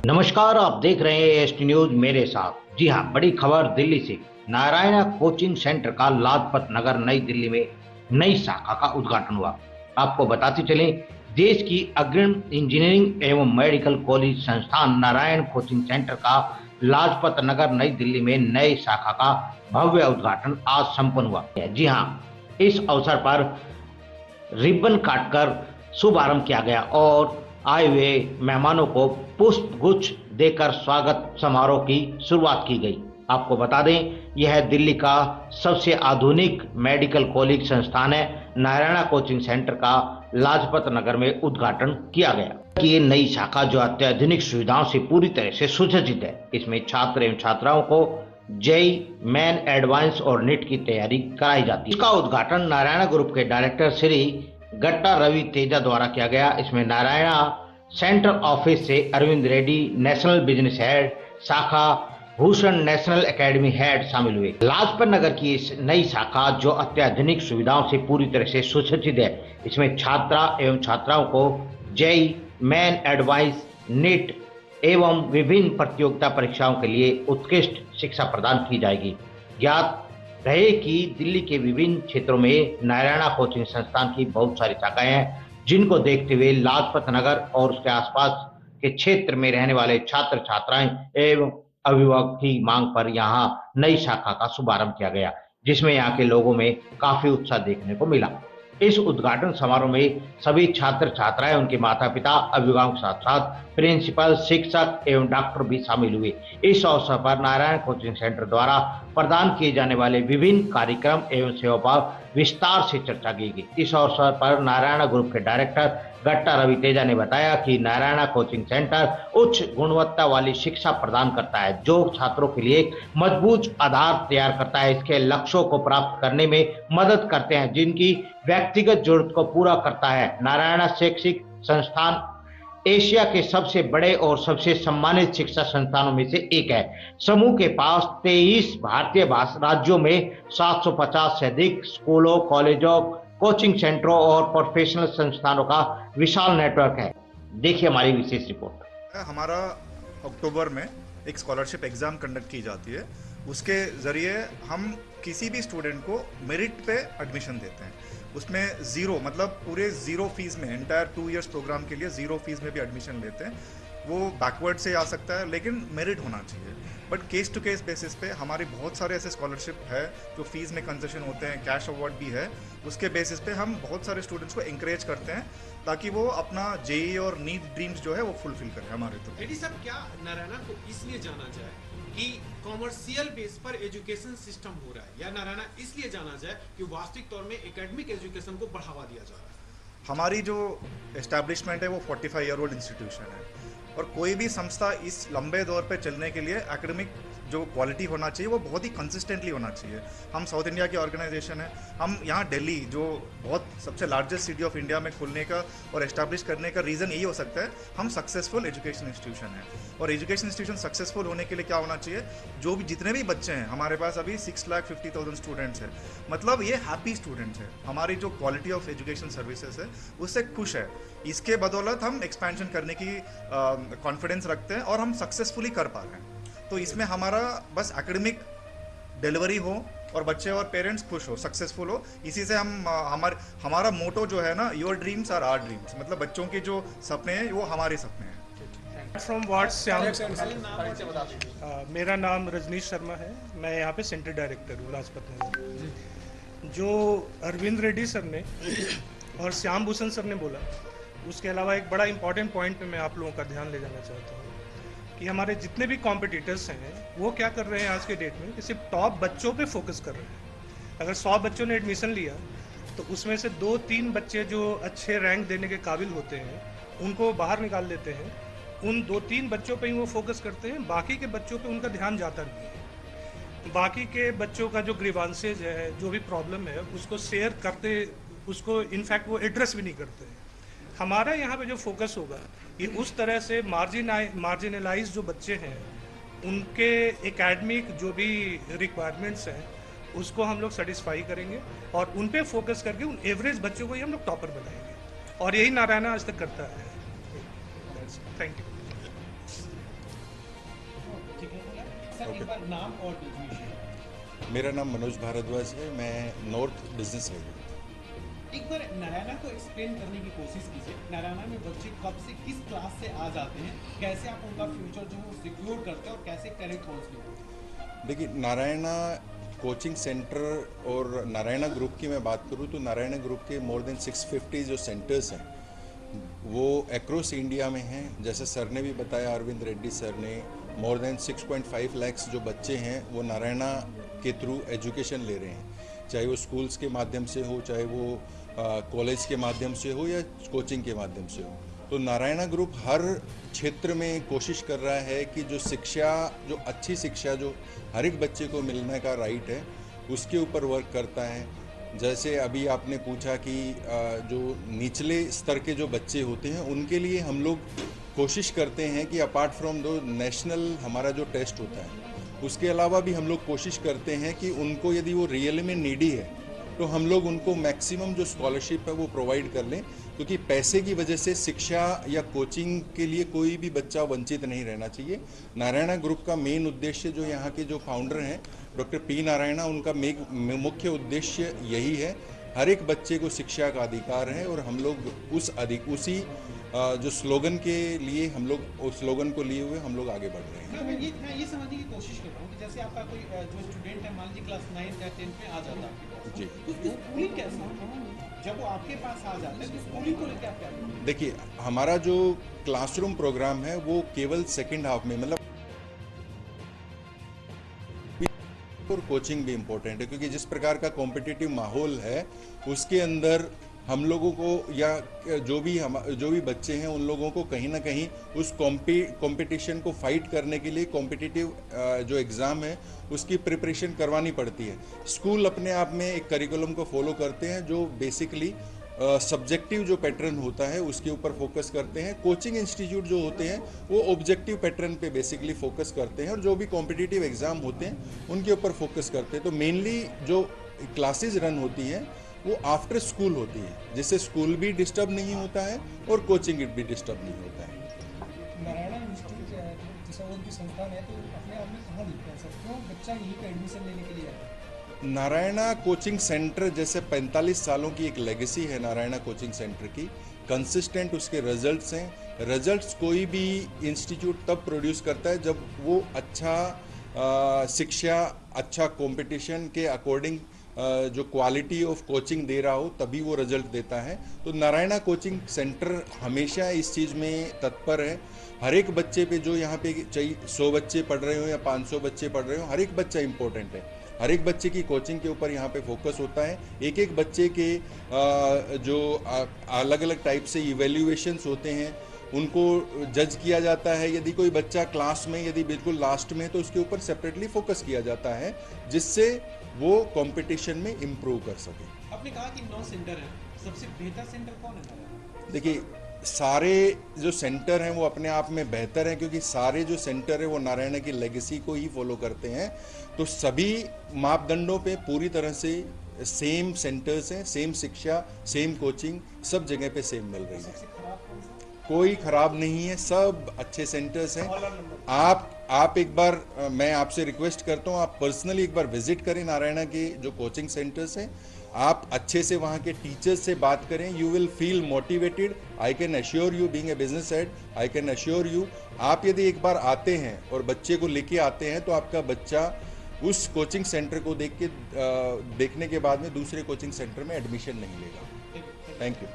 नमस्कार, आप देख रहे हैं एसटी न्यूज मेरे साथ। जी हां, बड़ी खबर दिल्ली से। नारायणा कोचिंग सेंटर का लाजपत नगर नई दिल्ली में नई शाखा का उद्घाटन हुआ। आपको बताते चलें, देश की अग्रणी इंजीनियरिंग एवं मेडिकल कॉलेज संस्थान नारायण कोचिंग सेंटर का लाजपत नगर नई दिल्ली में नई शाखा का भव्य उद्घाटन आज संपन्न हुआ। जी हां, इस अवसर पर रिबन काटकर शुभारंभ किया गया और आए हुए मेहमानों को पुष्प गुच्छ देकर स्वागत समारोह की शुरुआत की गई। आपको बता दें, यह दिल्ली का सबसे आधुनिक मेडिकल कॉलेज संस्थान है। नारायणा कोचिंग सेंटर का लाजपत नगर में उद्घाटन किया गया कि ये नई शाखा जो अत्याधुनिक सुविधाओं से पूरी तरह से सुसज्जित है। इसमें छात्र एवं छात्राओं को जेई मेन एडवांस और नीट की तैयारी कराई जाती है। इसका उद्घाटन नारायणा ग्रुप के डायरेक्टर श्री गट्टा रवि तेजा द्वारा किया गया। इसमें नारायणा सेंट्रल ऑफिस से Arvind Reddy national business head, Shakha Bhushan national academy head शामिल हुए। लाजपत नगर की इस नई शाखा जो अत्याधुनिक सुविधाओं से पूरी तरह से सुसज्जित है, इसमें छात्रा एवं छात्राओं को जेई मेन एडवांस, नीट एवं विभिन्न प्रतियोगिता परीक्षाओं के लिए उत्कृष्ट शिक्षा प्रदान की जाएगी। ज्ञात रहे कि दिल्ली के विभिन्न क्षेत्रों में नारायणा कोचिंग संस्थान की बहुत सारी शाखाएं हैं, जिनको देखते हुए लाजपत नगर और उसके आसपास के क्षेत्र में रहने वाले छात्र छात्राएं एवं अभिभावक की मांग पर यहाँ नई शाखा का शुभारंभ किया गया, जिसमें यहाँ के लोगों में काफी उत्साह देखने को मिला। इस उद्घाटन समारोह में सभी छात्र छात्राएं, उनके माता पिता, अभिभावक के साथ साथ प्रिंसिपल, शिक्षक एवं डॉक्टर भी शामिल हुए। इस अवसर पर नारायण कोचिंग सेंटर द्वारा प्रदान किए जाने वाले विभिन्न कार्यक्रम एवं सेवा पर विस्तार से चर्चा की गई। इस अवसर पर नारायणा ग्रुप के डायरेक्टर गट्टा रवि तेजा ने बताया कि नारायणा कोचिंग सेंटर उच्च गुणवत्ता वाली शिक्षा प्रदान करता है, जो छात्रों के लिए एक मजबूत आधार तैयार करता है। इसके लक्ष्यों को प्राप्त करने में मदद करते हैं, जिनकी व्यक्तिगत जरूरत को पूरा करता है। नारायणा शैक्षिक संस्थान एशिया के सबसे बड़े और सबसे सम्मानित शिक्षा संस्थानों में से एक है। समूह के पास 23 भारतीय राज्यों में 750 से अधिक स्कूलों, कॉलेजों, कोचिंग सेंटरों और प्रोफेशनल संस्थानों का विशाल नेटवर्क है। देखिए हमारी विशेष रिपोर्ट। हमारा अक्टूबर में एक स्कॉलरशिप एग्जाम कंडक्ट की जाती है। उसके जरिए हम किसी भी स्टूडेंट को मेरिट पे एडमिशन देते हैं। उसमें जीरो मतलब पूरे जीरो फीस में, एंटायर 2 इयर्स प्रोग्राम के लिए जीरो फीस में भी एडमिशन लेते हैं। वो बैकवर्ड से आ सकता है, लेकिन मेरिट होना चाहिए। But case to case basis पे हमारी बहुत सारे ऐसे स्कॉलरशिप है जो फीस में कंसेशन होते हैं, कैश अवार्ड भी है। उसके बेसिस पे हम बहुत सारे स्टूडेंट्स को इंकरेज करते हैं ताकि वो अपना जेई और नीट ड्रीम्स जो है वो फुलफिल करें हमारे थ्रू। रेड्डी साहब, क्या नारायणा को इसलिए जाना जाए कि कॉमर्शियल बेस पर एजुकेशन सिस्टम हो रहा है, या नारायणा इसलिए जाना जाए कि वास्तविक तौर में एकेडमिक एजुकेशन को बढ़ावा दिया जा रहा है? हमारी जो एस्टैब्लिशमेंट है वो 45 ईयर ओल्ड इंस्टीट्यूशन है, और कोई भी संस्था इस लंबे दौर पे चलने के लिए एकेडमिक जो क्वालिटी होना चाहिए वो बहुत ही कंसिस्टेंटली होना चाहिए। हम साउथ इंडिया की ऑर्गेनाइजेशन है। हम यहाँ दिल्ली जो बहुत सबसे लार्जेस्ट सिटी ऑफ इंडिया में खुलने का और एस्टैब्लिश करने का रीज़न यही हो सकता है, हम सक्सेसफुल एजुकेशन इंस्टीट्यूशन है। और एजुकेशन इंस्टीट्यूशन सक्सेसफुल होने के लिए क्या होना चाहिए, जो भी जितने भी बच्चे हैं, हमारे पास अभी 6,50,000 स्टूडेंट्स हैं, मतलब ये हैप्पी स्टूडेंट्स हैं। हमारी जो क्वालिटी ऑफ एजुकेशन सर्विसेज है उससे खुश है। इसके बदौलत हम एक्सपेंशन करने की कॉन्फिडेंस रखते हैं और हम सक्सेसफुली कर पा रहे हैं। तो इसमें हमारा बस एकेडमिक डिलीवरी हो और बच्चे और पेरेंट्स खुश हो, सक्सेसफुल हो। इसी से हम हमारा मोटो जो है ना, your dreams are our dreams, मतलब बच्चों के जो सपने हैं वो हमारे सपने हैं। फ्रॉम वार्ड श्याम, मेरा नाम रजनीश शर्मा है। मैं यहाँ पे सेंटर डायरेक्टर हूँ लाजपत नगर। जो अरविंद रेड्डी सर ने और श्याम भूषण सर ने बोला, उसके अलावा एक बड़ा इंपॉर्टेंट पॉइंट पे मैं आप लोगों का ध्यान ले जाना चाहता हूँ कि हमारे जितने भी कॉम्पिटिटर्स हैं वो क्या कर रहे हैं आज के डेट में कि सिर्फ टॉप बच्चों पे फोकस कर रहे हैं। अगर 100 बच्चों ने एडमिशन लिया तो उसमें से 2-3 बच्चे जो अच्छे रैंक देने के काबिल होते हैं उनको बाहर निकाल देते हैं। उन 2-3 बच्चों पे ही वो फोकस करते हैं, बाकी के बच्चों पे उनका ध्यान जाता नहीं है। बाकी के बच्चों का जो ग्रीवांसेज है, जो भी प्रॉब्लम है, उसको शेयर करते, उसको इनफैक्ट वो एड्रेस भी नहीं करते। हमारा यहाँ पे जो फोकस होगा ये उस तरह से मार्जिनलाइज जो बच्चे हैं उनके एकेडमिक जो भी रिक्वायरमेंट्स हैं उसको हम लोग सेटिस्फाई करेंगे और उन पे फोकस करके उन एवरेज बच्चों को ही हम लोग टॉपर बनाएंगे, और यही नारायणा आज तक करता है। Thank you. ठीक है सर, एक बार नाम और डिजिग्नेशन। मेरा नाम मनोज भारद्वाज है, मैं नॉर्थ बिजनेस हेड हूँ। एक बार नारायणा को एक्सप्लेन करने की कोशिश कीजिए। नारायणा में बच्चे कब से किस क्लास से आ जाते हैं, कैसे आप उनका फ्यूचर जो है सिक्योर करते हैं और कैसे करेक्ट काउंसलिंग होती है? देखिए, नारायणा कोचिंग सेंटर और नारायणा ग्रुप की मैं बात करूँ तो नारायणा ग्रुप के मोर देन 650 जो सेंटर्स हैं वो अक्रॉस इंडिया में हैं। जैसे सर ने भी बताया, अरविंद रेड्डी सर ने, मोर देन 6.5 लाख जो बच्चे हैं वो नारायणा के थ्रू एजुकेशन ले रहे हैं, चाहे वो स्कूल्स के माध्यम से हो, चाहे वो कॉलेज के माध्यम से हो या कोचिंग के माध्यम से हो। तो नारायणा ग्रुप हर क्षेत्र में कोशिश कर रहा है कि जो शिक्षा, जो अच्छी शिक्षा जो हर एक बच्चे को मिलने का राइट है, उसके ऊपर वर्क करता है। जैसे अभी आपने पूछा कि जो निचले स्तर के जो बच्चे होते हैं उनके लिए हम लोग कोशिश करते हैं कि अपार्ट फ्रॉम दो नेशनल हमारा जो टेस्ट होता है, उसके अलावा भी हम लोग कोशिश करते हैं कि उनको यदि वो रियल में नीडी है तो हम लोग उनको मैक्सिमम जो स्कॉलरशिप है वो प्रोवाइड कर लें, क्योंकि पैसे की वजह से शिक्षा या कोचिंग के लिए कोई भी बच्चा वंचित नहीं रहना चाहिए। नारायणा ग्रुप का मेन उद्देश्य, जो यहाँ के जो फाउंडर हैं डॉक्टर पी नारायणा, उनका मुख्य उद्देश्य यही है, हर एक बच्चे को शिक्षा का अधिकार है। और हम लोग उसी जो स्लोगन के लिए हम लोग उस स्लोगन को लिए हुए हम लोग आगे बढ़ रहे हैं। मैं ये समझने की कोशिश कर रहा हूँ कि जैसे आपका कोई जो स्टूडेंट है, मान लीजिए क्लास 9 या 10 में आ जाता है आपके पास, जी। तो उसकी स्कूलिंग कैसा है? जब वो आपके पास आ जाता है तो स्कूलिंग को लेकर आप क्या करते हैं? देखिए, हमारा जो क्लासरूम प्रोग्राम है वो केवल सेकेंड हाफ में, मतलब और कोचिंग भी इम्पोर्टेंट है, क्योंकि जिस प्रकार का कॉम्पिटिटिव माहौल है उसके अंदर हम लोगों को या जो भी बच्चे हैं उन लोगों को कहीं ना कहीं उस कंपटीशन को फाइट करने के लिए कॉम्पिटिटिव जो एग्ज़ाम है उसकी प्रिपरेशन करवानी पड़ती है। स्कूल अपने आप में एक करिकुलम को फॉलो करते हैं जो बेसिकली सब्जेक्टिव जो पैटर्न होता है उसके ऊपर फोकस करते हैं। कोचिंग इंस्टीट्यूट जो होते हैं वो ऑब्जेक्टिव पैटर्न पे बेसिकली फोकस करते हैं, और जो भी कॉम्पिटिटिव एग्ज़ाम होते हैं उनके ऊपर फोकस करते हैं। तो मेनली जो क्लासेज रन होती हैं वो आफ्टर स्कूल होती है, जिससे स्कूल भी डिस्टर्ब नहीं होता है और कोचिंग भी डिस्टर्ब नहीं होता है। नारायणा इंस्टीट्यूट जैसा और भी संस्थान है तो अपने आप में कहाँ दिखता है सर, क्यों बच्चा यहीं पे एडमिशन लेने के लिए आता है? नारायणा कोचिंग सेंटर जैसे 45 सालों की एक लेगेसी है नारायणा कोचिंग सेंटर की, कंसिस्टेंट उसके रिजल्ट्स हैं। रिजल्ट्स कोई भी इंस्टीट्यूट तब प्रोड्यूस करता है जब वो अच्छा शिक्षा, अच्छा कंपटीशन के अकॉर्डिंग जो क्वालिटी ऑफ कोचिंग दे रहा हो, तभी वो रिजल्ट देता है। तो नारायणा कोचिंग सेंटर हमेशा इस चीज़ में तत्पर है। हर एक बच्चे पे, जो यहाँ पे चाहे 100 बच्चे पढ़ रहे हो या 500 बच्चे पढ़ रहे हो, हर एक बच्चा इंपॉर्टेंट है। हर एक बच्चे की कोचिंग के ऊपर यहाँ पे फोकस होता है। एक एक बच्चे के जो अलग अलग टाइप से इवेल्युएशंस होते हैं उनको जज किया जाता है। यदि कोई बच्चा क्लास में यदि बिल्कुल लास्ट में है तो उसके ऊपर सेपरेटली फोकस किया जाता है, जिससे वो कंपटीशन में इम्प्रूव कर सके। आपने कहा कि 9 सेंटर हैं, सबसे बेहतर सेंटर कौन है? देखिए, सारे जो सेंटर हैं वो अपने आप में बेहतर हैं, क्योंकि सारे जो सेंटर हैं वो नारायणा की लेगेसी को ही फॉलो करते हैं। तो सभी मापदंडों पे पूरी तरह से सेम सेंटर्स हैं, सेम शिक्षा, सेम कोचिंग, सब जगह पे सेम मिल रही है। कोई खराब नहीं है, सब अच्छे सेंटर्स हैं। आप एक बार, मैं आपसे रिक्वेस्ट करता हूँ, आप पर्सनली एक बार विजिट करें नारायणा के जो कोचिंग सेंटर्स हैं। आप अच्छे से वहाँ के टीचर्स से बात करें, you will feel motivated. I can assure you, being a business head, I can assure you, आप यदि एक बार आते हैं और बच्चे को लेके आते हैं तो आपका बच्चा उस कोचिंग सेंटर को देखने के बाद में दूसरे कोचिंग सेंटर में एडमिशन नहीं लेगा। Thank you.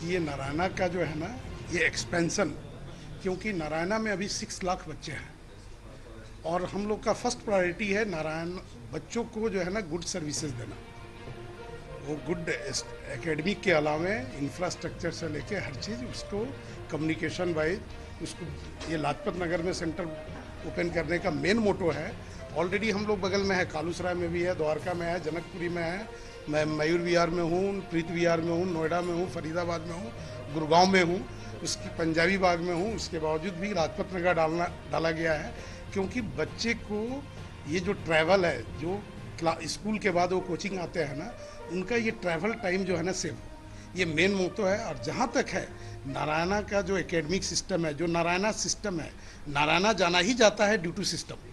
ये नारायणा का जो है ना, ये एक्सपेंशन, क्योंकि नारायणा में अभी 6 लाख बच्चे हैं और हम लोग का फर्स्ट प्रायोरिटी है नारायण बच्चों को जो है ना गुड सर्विसेज देना। वो गुड एकेडमिक के अलावा इंफ्रास्ट्रक्चर से लेके हर चीज़, उसको कम्युनिकेशन वाइज, उसको ये लाजपत नगर में सेंटर ओपन करने का मेन मोटो है। ऑलरेडी हम लोग बगल में है, कालूसराय में भी है, द्वारका में है, जनकपुरी में है, मैं मयूर विहार में हूँ, प्रीत विहार में हूँ, नोएडा में हूँ, फरीदाबाद में हूँ, गुड़गांव में हूँ, उसकी पंजाबी बाग में हूँ। उसके बावजूद भी लाजपत नगर डाला गया है, क्योंकि बच्चे को ये जो ट्रैवल है, जो स्कूल के बाद वो कोचिंग आते हैं ना, उनका ये ट्रैवल टाइम जो है ना सेव हो, ये मेन मोटो है। और जहाँ तक है नारायणा का जो एकेडमिक सिस्टम है, जो नारायणा सिस्टम है, नारायणा जाना ही जाता है ड्यू टू सिस्टम।